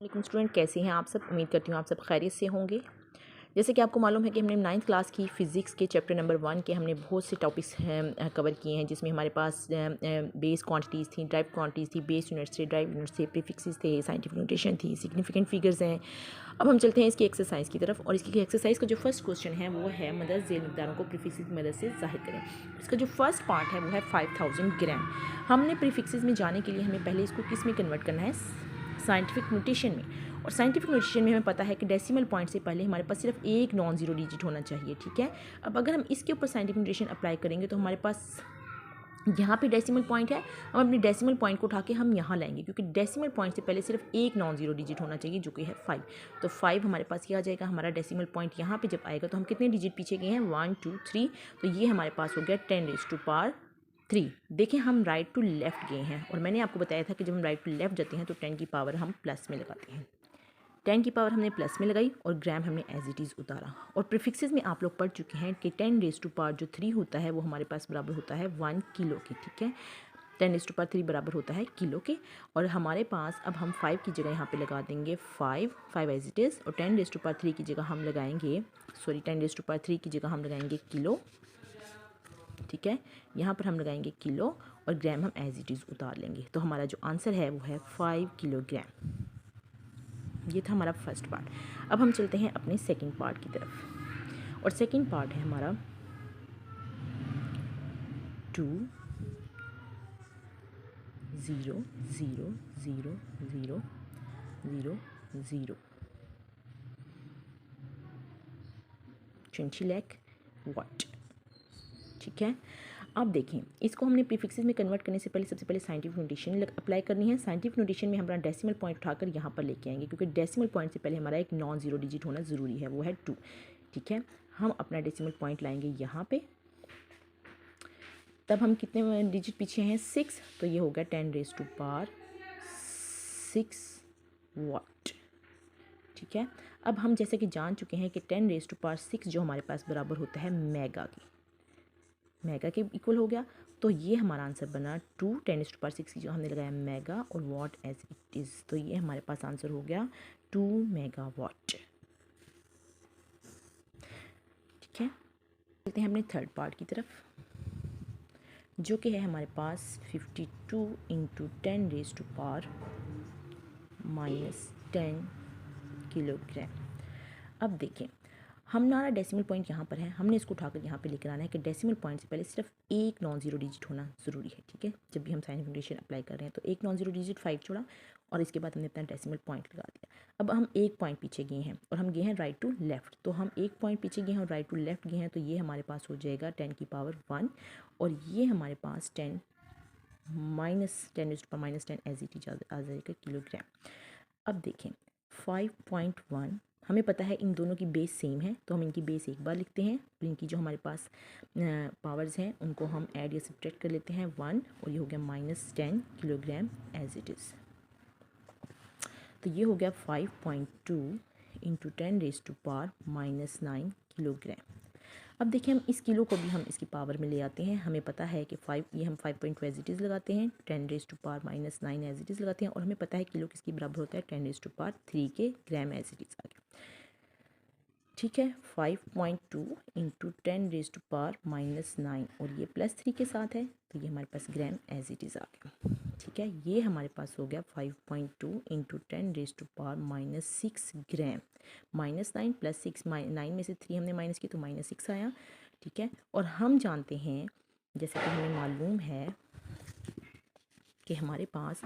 लेकिन स्टूडेंट कैसे हैं आप सब। उम्मीद करती हूँ आप सब खैरियत से होंगे। जैसे कि आपको मालूम है कि हमने 9th क्लास की फ़िज़िक्स के चैप्टर नंबर 1 के हमने बहुत से टॉपिक्स कवर किए हैं, जिसमें हमारे पास बेस क्वांटिटीज़ थी, ड्राइव क्वांटिटीज़ थी, बेस यूनिट्स थे, ड्राइव यूनिट्स थे, प्रीफिक्सेस थे, साइंटिफिक नोटेशन थी, सिग्निफिकेंट फिगर्स हैं। अब हम चलते हैं इसकी एक्सरसाइज की तरफ, और इसकी एक्सरसाइज का जो फर्स्ट क्वेश्चन है वो है मदद झेल मिकदारों को प्रीफिक्सेस की मदद से जाहिर करें। इसका जो फर्स्ट पार्ट है वो है 5000 ग्राम। हमने प्रीफिक्सेस में जाने के लिए हमें पहले इसको किस में कन्वर्ट करना है, साइंटिफिक नोटेशन में। और साइंटिफिक नोटेशन में हमें पता है कि डेसिमल पॉइंट से पहले हमारे पास सिर्फ एक नॉन ज़ीरो डिजिट होना चाहिए, ठीक है। अब अगर हम इसके ऊपर साइंटिफिक नोटेशन अप्लाई करेंगे तो हमारे पास यहाँ पे डेसिमल पॉइंट है, हम अपने डेसिमल पॉइंट को उठा के हम यहाँ लाएंगे, क्योंकि डेसिमल पॉइंट से पहले सिर्फ एक नॉन ज़ीरो डिजिट होना चाहिए जो कि है 5। तो 5 हमारे पास ये आ जाएगा। हमारा डेसिमल पॉइंट यहाँ पे जब आएगा तो हम कितने डिजिट पीछे गए हैं, 1 2 3। तो ये हमारे पास हो गया 10⁻3। देखें हम राइट टू लेफ़्ट गए हैं, और मैंने आपको बताया था कि जब हम राइट टू लेफ़्ट जाते हैं तो 10 की पावर हम प्लस में लगाते हैं। 10 की पावर हमने प्लस में लगाई और ग्राम हमने एज इट इज़ उतारा। और प्रीफिक्सेस में आप लोग पढ़ चुके हैं कि 10⁻³ होता है वो हमारे पास बराबर होता है 1 किलो के, ठीक है। 10⁻³ बराबर होता है किलो के। और हमारे पास अब हम 5 की जगह यहाँ पे लगा देंगे 5 एज इट इज़, और 10⁻³ की जगह हम लगाएंगे 10⁻³ की जगह हम लगाएंगे किलो, ठीक है। यहाँ पर हम लगाएंगे किलो और ग्राम हम एज इट इज़ उतार लेंगे। तो हमारा जो आंसर है वो है 5 किलोग्राम। ये था हमारा फर्स्ट पार्ट। अब हम चलते हैं अपने सेकंड पार्ट की तरफ, और सेकंड पार्ट है हमारा 2 0 0 0 0 0 0 20 लाख वाट, ठीक है। अब देखें, इसको हमने प्रीफिक्सेस में कन्वर्ट करने से पहले सबसे पहले साइंटिफिक नोटेशन अप्लाई करनी है। साइंटिफिक नोटेशन में हमारा डेसिमल पॉइंट उठाकर यहाँ पर लेके आएंगे, क्योंकि डेसिमल पॉइंट से पहले हमारा एक नॉन ज़ीरो डिजिट होना ज़रूरी है, वो है 2, ठीक है। हम अपना डेसिमल पॉइंट लाएंगे यहाँ पे, तब हम कितने डिजिट पीछे हैं, 6। तो ये हो गया 10⁻6 वाट, ठीक है। अब हम जैसे कि जान चुके हैं कि 10⁻6 जो हमारे पास बराबर होता है मेगा के इक्वल हो गया। तो ये हमारा आंसर बना 2 10⁻6 की जो हमने लगाया मेगा और वाट एज इट इज़। तो ये हमारे पास आंसर हो गया 2 मेगावाट, ठीक है। चलते हैं अपने थर्ड पार्ट की तरफ, जो कि है हमारे पास 52 × 10⁻⁻10 किलोग्राम। अब देखें, हमारा डेसिमल पॉइंट यहाँ पर है, हमने इसको उठाकर यहाँ पे लेकर आना है कि डेसिमल पॉइंट से पहले सिर्फ एक नॉन ज़ीरो डिजिट होना ज़रूरी है, ठीक है। जब भी हम साइंटिफिक नोटेशन अप्लाई कर रहे हैं तो एक नॉन ज़ीरो डिजिट 5 छोड़ा, और इसके बाद हमने अपना डेसिमल पॉइंट लगा दिया। अब हम एक पॉइंट पीछे गए हैं और हम गए हैं राइट टू लेफ़्ट, तो हम एक पॉइंट पीछे गए हैं और राइट टू लेफ़्ट गए हैं, तो ये हमारे पास हो जाएगा 10 की पावर 1, और ये हमारे पास 10 एज इट इज आ जाएगा किलोग्राम। अब देखें 5.1, हमें पता है इन दोनों की बेस सेम है, तो हम इनकी बेस एक बार लिखते हैं, और इनकी जो हमारे पास पावर्स हैं उनको हम ऐड या सब्ट्रैक्ट कर लेते हैं 1, और ये हो गया -10 किलोग्राम एज इट इज़। तो ये हो गया 5.2 × 10⁻⁻9 किलोग्राम। अब देखिए, हम इस किलो को भी हम इसकी पावर में ले आते हैं। हमें पता है कि 5, ये हम 5.2 एज इट इज़ लगाते हैं, 10⁻⁻9 एज इट इज़ लगाते हैं, और हमें पता है किलो किसकी बराबर होता है, 10⁻3 के ग्राम एज इट इज़ आ गया, ठीक है। 5.2 × 10⁻⁻9, और ये +3 के साथ है, तो ये हमारे पास ग्राम एज इट इज़ आ गया, ठीक है। ये हमारे पास हो गया 5.2 × 10⁻⁻6 ग्राम। -9 + 6, 9 में से 3 हमने माइनस की तो -6 आया, ठीक है। और हम जानते हैं, जैसे कि हमें मालूम है कि हमारे पास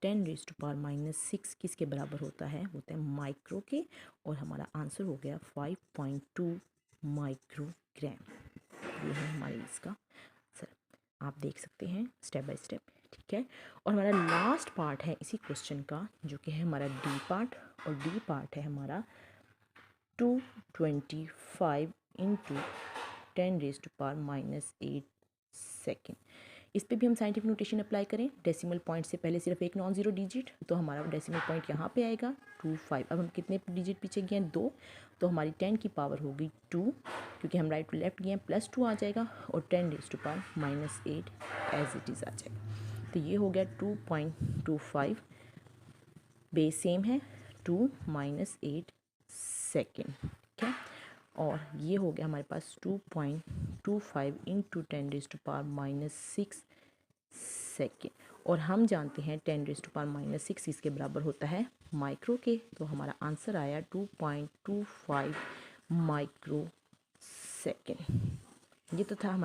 10⁻⁻6 किसके बराबर होता है माइक्रो के, और हमारा आंसर हो गया 5.2 माइक्रोग्राम। ये है हमारे इसका सर, आप देख सकते हैं स्टेप बाय स्टेप, ठीक है। और हमारा लास्ट पार्ट है इसी क्वेश्चन का, जो कि है हमारा डी पार्ट, और डी पार्ट है हमारा 225 × 10⁻⁻8 सेकेंड। इस पे भी हम साइंटिफिक नोटेशन अप्लाई करें, डेसिमल पॉइंट से पहले सिर्फ एक नॉन ज़ीरो डिजिट, तो हमारा डेसिमल पॉइंट यहाँ पे आएगा 25। अब हम कितने डिजिट पीछे गए हैं, 2, तो हमारी 10 की पावर होगी 2, क्योंकि हम राइट टू लेफ्ट गए हैं, +2 आ जाएगा, और 10⁻⁻8 एज इट इज़ आ जाएगा। तो ये हो गया 2.25, बेस सेम है, 2 - 8 सेकेंड, ठीक है। और ये हो गया हमारे पास 2.25 × 10⁻⁻6 सेकेंड। और हम जानते हैं 10⁻⁻6 इसके बराबर होता है माइक्रो के, तो हमारा आंसर आया 2.25 माइक्रो सेकेंड। ये तो था हमारा